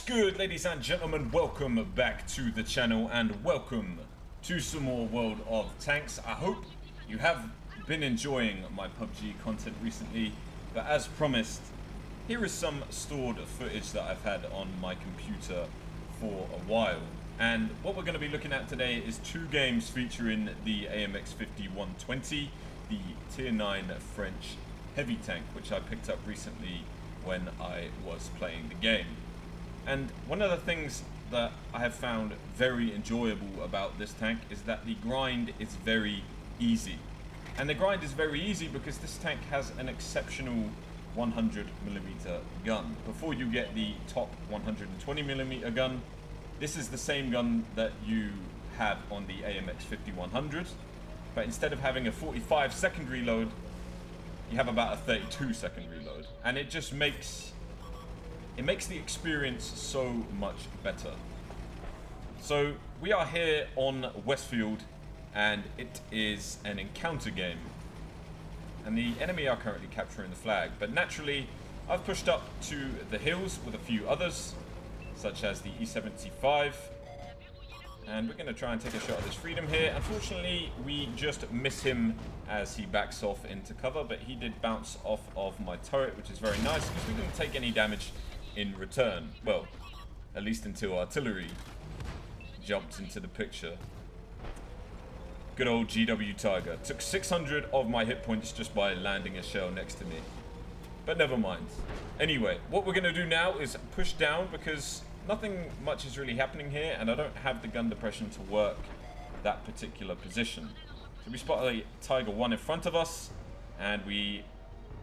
good, ladies and gentlemen? Welcome back to the channel and welcome to some more World of Tanks. I hope you have been enjoying my PUBG content recently, but as promised, here is some stored footage that I've had on my computer for a while. And what we're going to be looking at today is two games featuring the AMX 5120, the Tier 9 French heavy tank, which I picked up recently when I was playing the game. And one of the things that I have found very enjoyable about this tank is that the grind is very easy. And the grind is very easy because this tank has an exceptional 100mm gun. Before you get the top 120mm gun, this is the same gun that you have on the AMX 5100, but instead of having a 45-second reload, you have about a 32-second reload, and it just makes the experience so much better. So we are here on Westfield, and it is an encounter game, and the enemy are currently capturing the flag. But naturally, I've pushed up to the hills with a few others, such as the E75, and we're going to try and take a shot at this Freedom here. Unfortunately, we just miss him as he backs off into cover, but he did bounce off of my turret, which is very nice because we didn't take any damage in return. Well, at least until artillery jumped into the picture. Good old GW Tiger. Took 600 of my hit points just by landing a shell next to me. But never mind. Anyway, what we're going to do now is push down because nothing much is really happening here, and I don't have the gun depression to work that particular position. So we spot a Tiger 1 in front of us, and we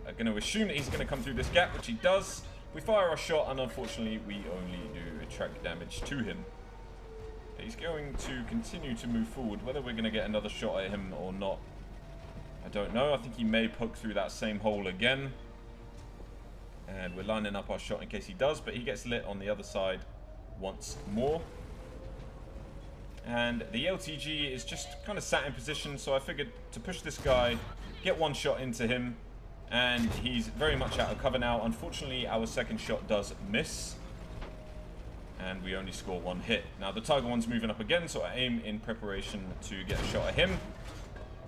are going to assume that he's going to come through this gap, which he does. We fire our shot, and unfortunately we only do attract damage to him. He's going to continue to move forward. Whether we're going to get another shot at him or not, I don't know. I think he may poke through that same hole again. And we're lining up our shot in case he does, but he gets lit on the other side once more. And the LTG is just kind of sat in position, so I figured to push this guy, get one shot into him, and he's very much out of cover now. Unfortunately, our second shot does miss, and we only score one hit. Now the Tiger 1's moving up again, so I aim in preparation to get a shot at him.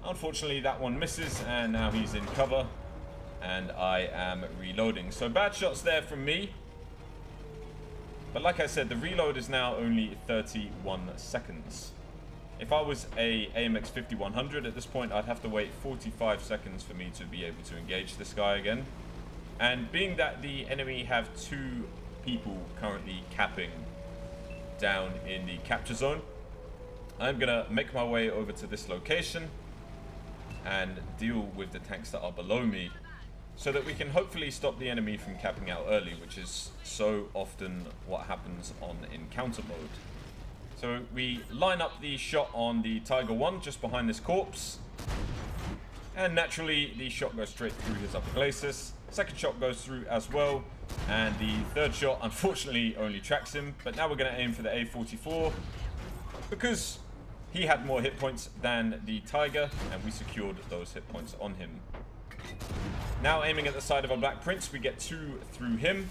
Unfortunately, that one misses, and now he's in cover, and I am reloading. So bad shots there from me. But like I said, the reload is now only 31 seconds. If I was a AMX 5100 at this point, I'd have to wait 45 seconds for me to be able to engage this guy again. And being that the enemy have two people currently capping down in the capture zone, I'm gonna make my way over to this location and deal with the tanks that are below me, so that we can hopefully stop the enemy from capping out early, which is so often what happens on encounter mode. So we line up the shot on the Tiger 1 just behind this corpse, and naturally the shot goes straight through his upper glacis. Second shot goes through as well, and the third shot unfortunately only tracks him. But now we're going to aim for the A44 because he had more hit points than the Tiger, and we secured those hit points on him. Now aiming at the side of our Black Prince, we get two through him,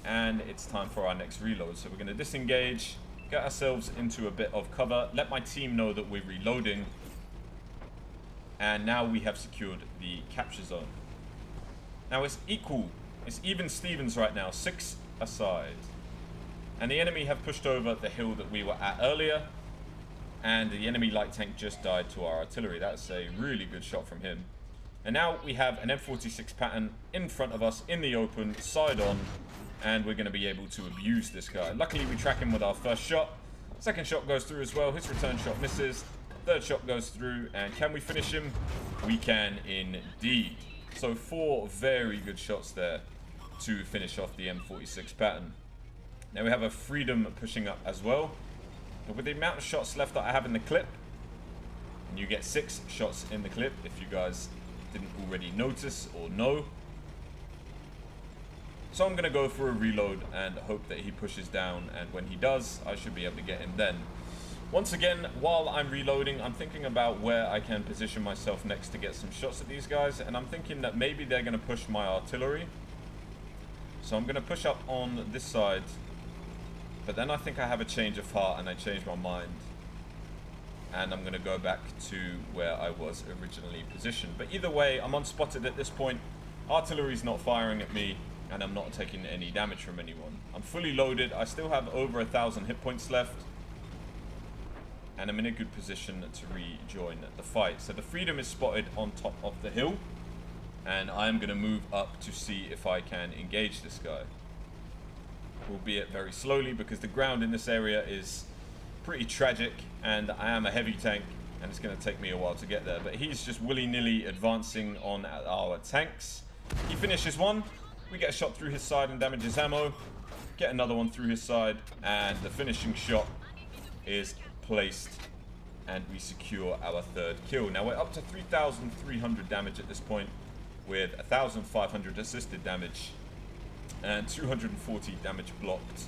and it's time for our next reload. So we're going to disengage, get ourselves into a bit of cover, let my team know that we're reloading, and now we have secured the capture zone. Now it's even Stevens right now, 6 aside. And the enemy have pushed over the hill that we were at earlier, and the enemy light tank just died to our artillery. That's a really good shot from him. And now we have an M46 pattern in front of us in the open, side on, and we're going to be able to abuse this guy. Luckily, we track him with our first shot. Second shot goes through as well. His return shot misses. Third shot goes through, and can we finish him? We can indeed. So 4 very good shots there to finish off the M46 pattern. Now we have a Freedom pushing up as well. But with the amount of shots left that I have in the clip, and you get 6 shots in the clip if you guys didn't already notice or know. So I'm going to go for a reload and hope that he pushes down, and when he does, I should be able to get him then. Once again, while I'm reloading, I'm thinking about where I can position myself next to get some shots at these guys, and I'm thinking that maybe they're going to push my artillery. So I'm going to push up on this side But then I think I have a change of heart and I change my mind. And I'm going to go back to where I was originally positioned. But either way, I'm unspotted at this point. Artillery's not firing at me, and I'm not taking any damage from anyone. I'm fully loaded. I still have over 1,000 hit points left. And I'm in a good position to rejoin the fight. So the Freedom is spotted on top of the hill. And I am going to move up to see if I can engage this guy. Albeit very slowly, because the ground in this area is pretty tragic, and I am a heavy tank, and it's going to take me a while to get there. But he's just willy-nilly advancing on our tanks. He finishes one. We get a shot through his side and damage his ammo. Get another one through his side, and the finishing shot is placed, and we secure our third kill. Now we're up to 3,300 damage at this point, with 1,500 assisted damage and 240 damage blocked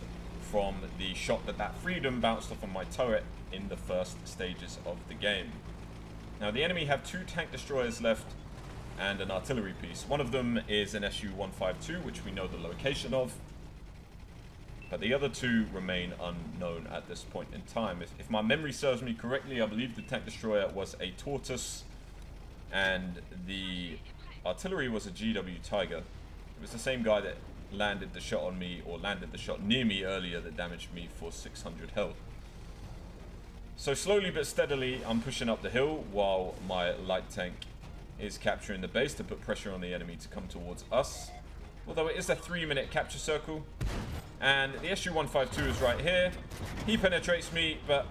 from the shot that Freedom bounced off on my turret in the first stages of the game. Now the enemy have 2 tank destroyers left and an artillery piece. One of them is an Su-152, which we know the location of, but the other 2 remain unknown at this point in time. If my memory serves me correctly, I believe the tank destroyer was a Tortoise and the artillery was a GW Tiger. It was the same guy that landed the shot on me, or landed the shot near me earlier, that damaged me for 600 health. So slowly but steadily I'm pushing up the hill while my light tank is capturing the base to put pressure on the enemy to come towards us. Although it is a 3-minute capture circle, and the Su-152 is right here. He penetrates me, but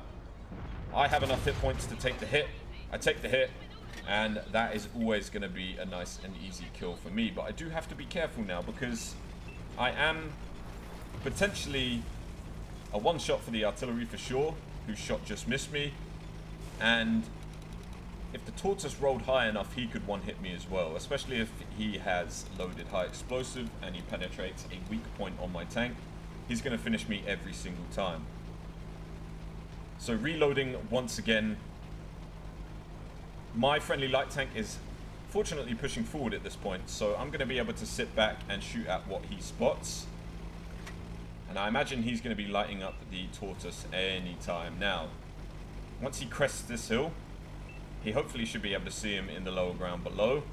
I have enough hit points to take the hit. I take the hit, and that is always going to be a nice and easy kill for me. But I do have to be careful now, because I am potentially a one-shot for the artillery for sure, whose shot just missed me. And if the Tortoise rolled high enough, he could one-hit me as well, especially if he has loaded high explosive and he penetrates a weak point on my tank. He's going to finish me every single time. So reloading once again. My friendly light tank is fortunately pushing forward at this point, so I'm going to be able to sit back and shoot at what he spots. And I imagine he's going to be lighting up the Tortoise any time now. Once he crests this hill, he hopefully should be able to see him in the lower ground below,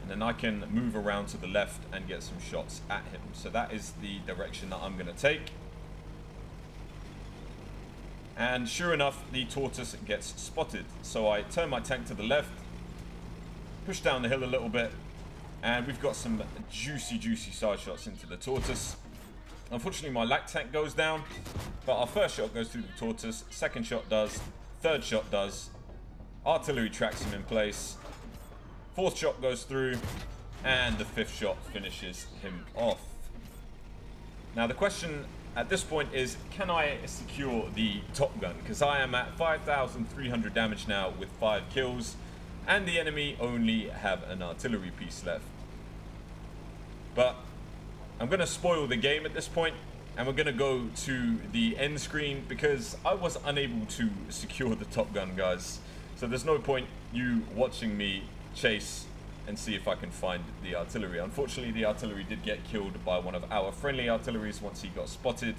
and then I can move around to the left and get some shots at him. So that is the direction that I'm going to take. And sure enough, the Tortoise gets spotted. So I turn my tank to the left, push down the hill a little bit, and we've got some juicy side shots into the Tortoise. Unfortunately, my light tank goes down, but our first shot goes through the Tortoise, second shot does, third shot does, artillery tracks him in place, fourth shot goes through, and the fifth shot finishes him off. Now the question at this point is, can I secure the top gun? Because I am at 5,300 damage now with 5 kills, and the enemy only have an artillery piece left. But I'm going to spoil the game at this point, and we're going to go to the end screen, because I was unable to secure the top gun, guys. So there's no point you watching me chase and see if I can find the artillery. Unfortunately, the artillery did get killed by one of our friendly artilleries once he got spotted.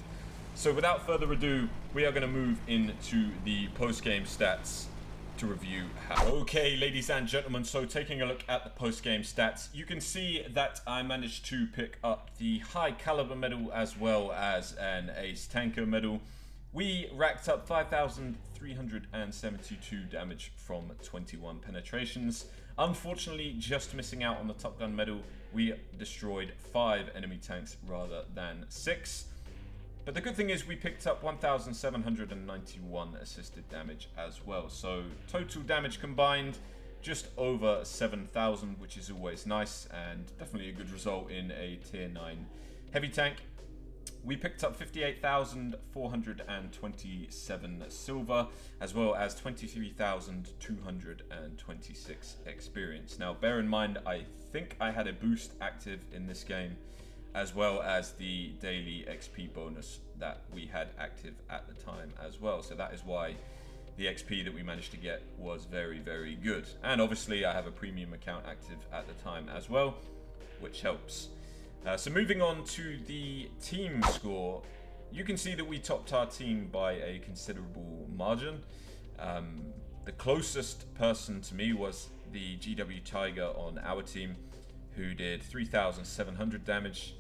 So without further ado, we are going to move into the post-game stats to review how. Okay, ladies and gentlemen, so taking a look at the post-game stats, you can see that I managed to pick up the high caliber medal as well as an ace tanker medal. We racked up 5,372 damage from 21 penetrations. Unfortunately, just missing out on the Top Gun medal. We destroyed 5 enemy tanks rather than 6. But the good thing is we picked up 1,791 assisted damage as well. So total damage combined, just over 7,000, which is always nice and definitely a good result in a tier 9 heavy tank. We picked up 58,427 silver, as well as 23,226 experience. Now, bear in mind, I think I had a boost active in this game, as well as the daily XP bonus that we had active at the time as well. So that is why the XP that we managed to get was very, very good. And obviously, I have a premium account active at the time as well, which helps. So moving on to the team score, you can see that we topped our team by a considerable margin. The closest person to me was the GW Tiger on our team, who did 3,700 damage,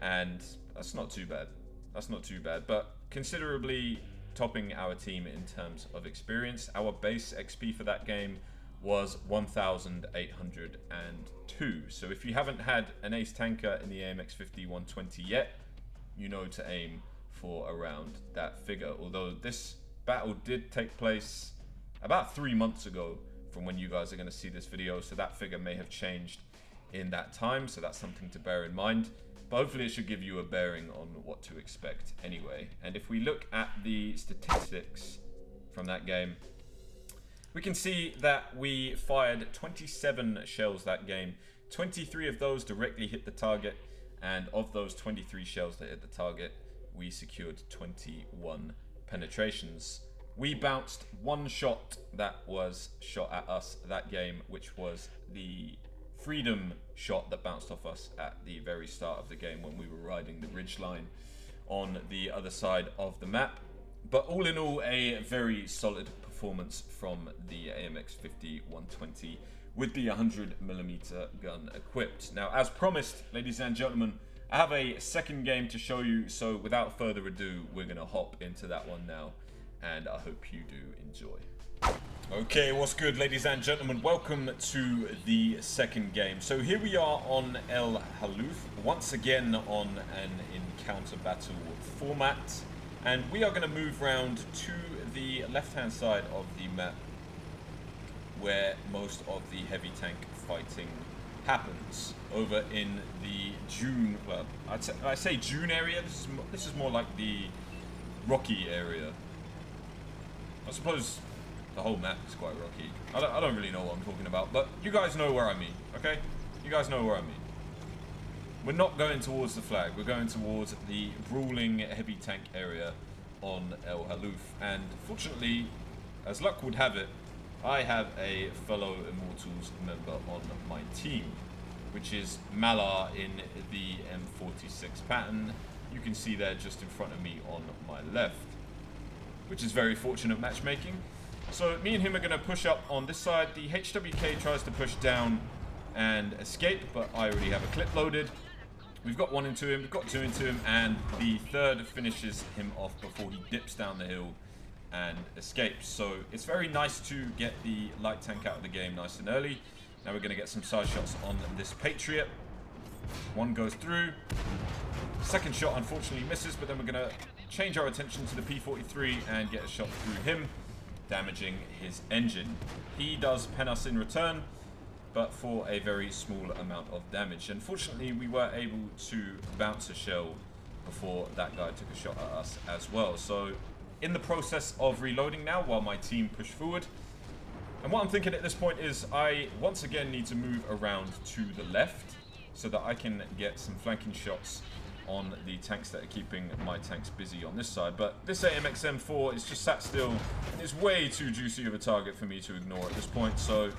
and that's not too bad. That's not too bad, but considerably topping our team in terms of experience. Our base XP for that game was 1,802. So if you haven't had an ace tanker in the AMX 50-120 yet, you know to aim for around that figure. Although this battle did take place about 3 months ago from when you guys are going to see this video, so that figure may have changed in that time, so that's something to bear in mind. But hopefully it should give you a bearing on what to expect anyway. And if we look at the statistics from that game, we can see that we fired 27 shells that game. 23 of those directly hit the target, and of those 23 shells that hit the target, we secured 21 penetrations. We bounced one shot that was shot at us that game, which was the freedom shot that bounced off us at the very start of the game when we were riding the ridge line on the other side of the map. But all in all, a very solid performance from the AMX 50-120 with the 100mm gun equipped. Now, as promised, ladies and gentlemen, I have a second game to show you, so without further ado, we're going to hop into that one now, and I hope you do enjoy. Okay, what's good, ladies and gentlemen? Welcome to the second game. So here we are on El Halouf, once again on an encounter battle format, and we are going to move round to the left-hand side of the map, where most of the heavy tank fighting happens, over in the June. Well, I say June area. This is more like the rocky area. I suppose the whole map is quite rocky. I don't really know what I'm talking about, but you guys know where I mean, okay? You guys know where I mean. We're not going towards the flag. We're going towards the brawling heavy tank area on El Halouf. And fortunately, as luck would have it, I have a fellow Immortals member on my team, which is Malar in the M46 pattern. You can see there just in front of me on my left, which is very fortunate matchmaking. So me and him are going to push up on this side. The HWK tries to push down and escape, but I already have a clip loaded. We've got one into him, we've got two into him, and the third finishes him off before he dips down the hill and escapes. So it's very nice to get the light tank out of the game nice and early. Now we're going to get some side shots on this Patriot. One goes through. Second shot unfortunately misses, but then we're going to change our attention to the P43 and get a shot through him, damaging his engine. He does pen us in return, but for a very small amount of damage. Unfortunately, we were able to bounce a shell before that guy took a shot at us as well. So in the process of reloading now while my team push forward. And what I'm thinking at this point is I once again need to move around to the left so that I can get some flanking shots on the tanks that are keeping my tanks busy on this side. But this AMX M4 is just sat still and is way too juicy of a target for me to ignore at this point. So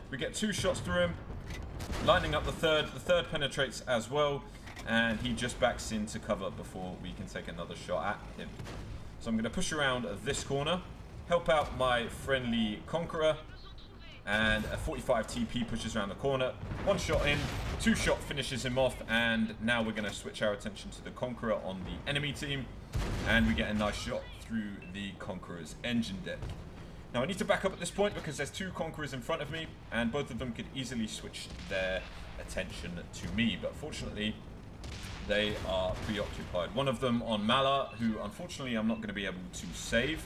we get two shots through him, lining up the third. The third penetrates as well, and he just backs into cover before we can take another shot at him. So I'm going to push around this corner, help out my friendly Conqueror, and a 45 TP pushes around the corner. One shot in, two shot finishes him off, and now we're going to switch our attention to the Conqueror on the enemy team, and we get a nice shot through the Conqueror's engine deck. Now I need to back up at this point because there's two Conquerors in front of me, and both of them could easily switch their attention to me, but fortunately they are preoccupied. One of them on Malar, who unfortunately I'm not going to be able to save,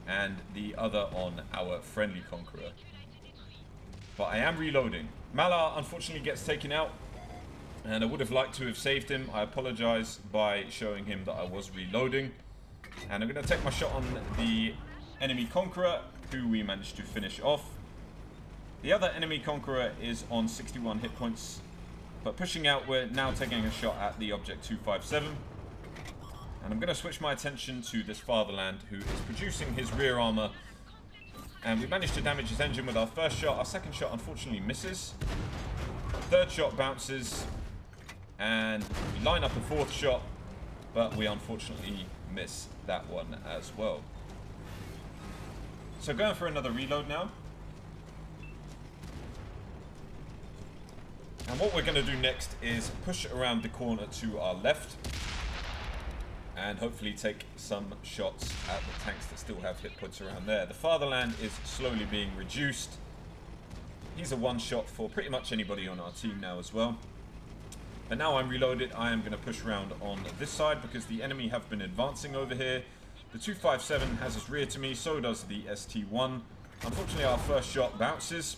and the other on our friendly Conqueror. But I am reloading. Malar unfortunately gets taken out, and I would have liked to have saved him. I apologize by showing him that I was reloading. And I'm going to take my shot on the enemy Conqueror, who we managed to finish off. The other enemy Conqueror is on 61 hit points, but pushing out, we're now taking a shot at the Object 257. And I'm going to switch my attention to this Fatherland, who is producing his rear armor. And we managed to damage his engine with our first shot. Our second shot unfortunately misses. Third shot bounces. And we line up a fourth shot. but we unfortunately miss that one as well. So going for another reload now. And what we're going to do next is push around the corner to our left and hopefully take some shots at the tanks that still have hit points around there. The Fatherland is slowly being reduced. He's a one-shot for pretty much anybody on our team now as well. But now I'm reloaded, I am going to push around on this side because the enemy have been advancing over here. The 257 has his rear to me, so does the ST1. Unfortunately, our first shot bounces,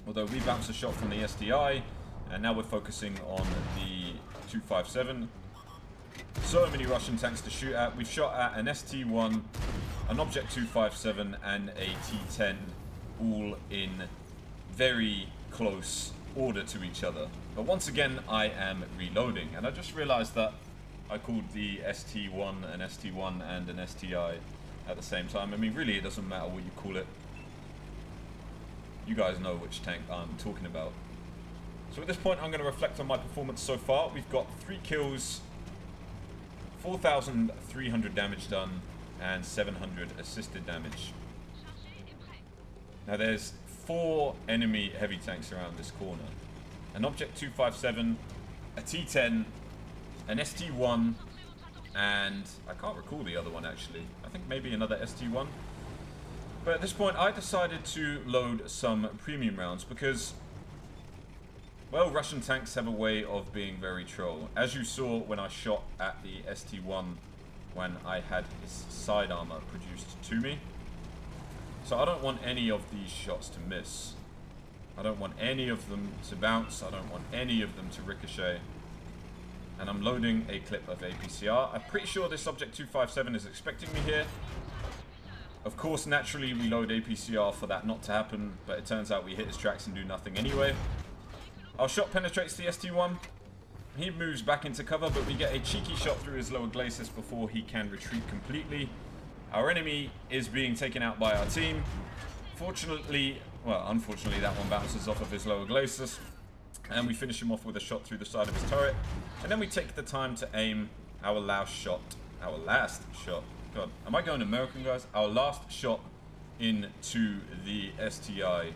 although we bounced a shot from the STI, and now we're focusing on the 257. So many Russian tanks to shoot at. We've shot at an ST1, an Object 257, and a T10, all in very close order to each other. But once again, I am reloading, and I just realized that I called the ST1 an ST1 and an STI at the same time. I mean, really, it doesn't matter what you call it. You guys know which tank I'm talking about. So at this point, I'm going to reflect on my performance so far. We've got 3 kills, 4,300 damage done, and 700 assisted damage. Now there's 4 enemy heavy tanks around this corner. An Object 257, a T10, an ST1, and I can't recall the other one actually. I think maybe another ST1. But at this point I decided to load some premium rounds because, well, Russian tanks have a way of being very troll. As you saw when I shot at the ST1 when I had his side armor produced to me. So I don't want any of these shots to miss. I don't want any of them to bounce. I don't want any of them to ricochet. And I'm loading a clip of APCR. I'm pretty sure this Object 257 is expecting me here. Of course, naturally, we load APCR for that not to happen, but it turns out we hit his tracks and do nothing anyway. Our shot penetrates the ST1. He moves back into cover, but we get a cheeky shot through his lower glacis before he can retreat completely. Our enemy is being taken out by our team. Fortunately, well, unfortunately, that one bounces off of his lower glacis. And we finish him off with a shot through the side of his turret. And then we take the time to aim our last shot. Our last shot. God, am I going American, guys? Our last shot into the STI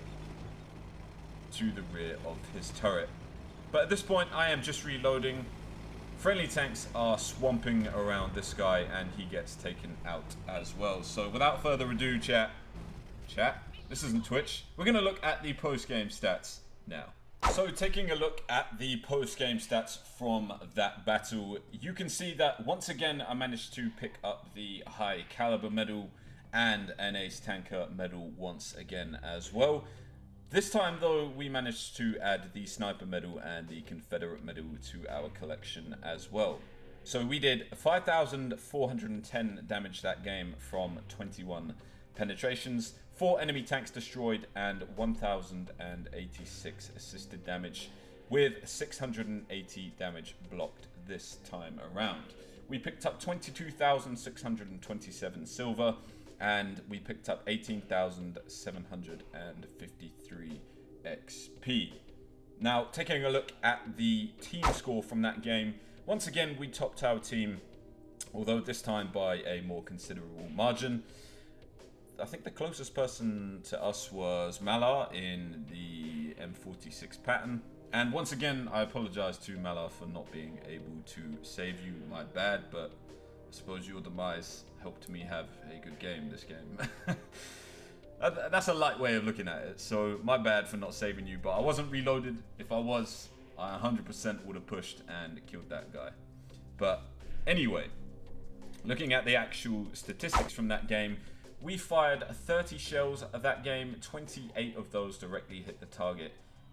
to the rear of his turret. But at this point, I am just reloading. Friendly tanks are swamping around this guy, and he gets taken out as well. So without further ado, chat, this isn't Twitch. We're going to look at the post-game stats now. So taking a look at the post-game stats from that battle, you can see that once again I managed to pick up the high caliber medal and an ace tanker medal once again as well. This time though, we managed to add the sniper medal and the Confederate medal to our collection as well. So we did 5,410 damage that game from 21 penetrations, 4 enemy tanks destroyed, and 1,086 assisted damage, with 680 damage blocked this time around. We picked up 22,627 silver, and we picked up 18,753 XP. Now, taking a look at the team score from that game, once again we topped our team, although this time by a more considerable margin. I think the closest person to us was Malar in the M46 pattern. And once again, I apologize to Malar for not being able to save you. My bad, but I suppose your demise helped me have a good game this game. That's a light way of looking at it. So my bad for not saving you, but I wasn't reloaded. If I was, I 100% would have pushed and killed that guy. But anyway, looking at the actual statistics from that game, we fired 30 shells of that game, 28 of those directly hit the target,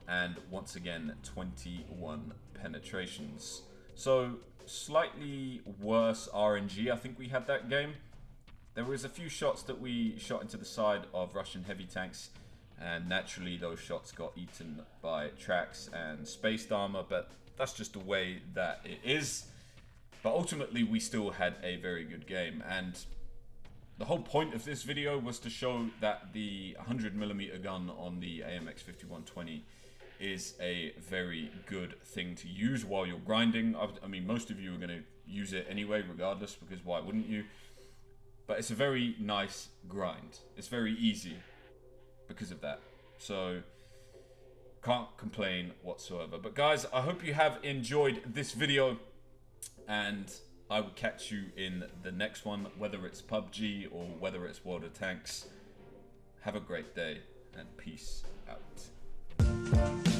and once again 21 penetrations. So slightly worse RNG I think we had that game. There was a few shots that we shot into the side of Russian heavy tanks, and naturally those shots got eaten by tracks and spaced armor, but that's just the way that it is. But ultimately we still had a very good game, and the whole point of this video was to show that the 100mm gun on the AMX 5120 is a very good thing to use while you're grinding. I mean, most of you are going to use it anyway, regardless, because why wouldn't you? But it's a very nice grind. It's very easy because of that. So can't complain whatsoever. But guys, I hope you have enjoyed this video, and I will catch you in the next one, whether it's PUBG or whether it's World of Tanks. Have a great day and peace out.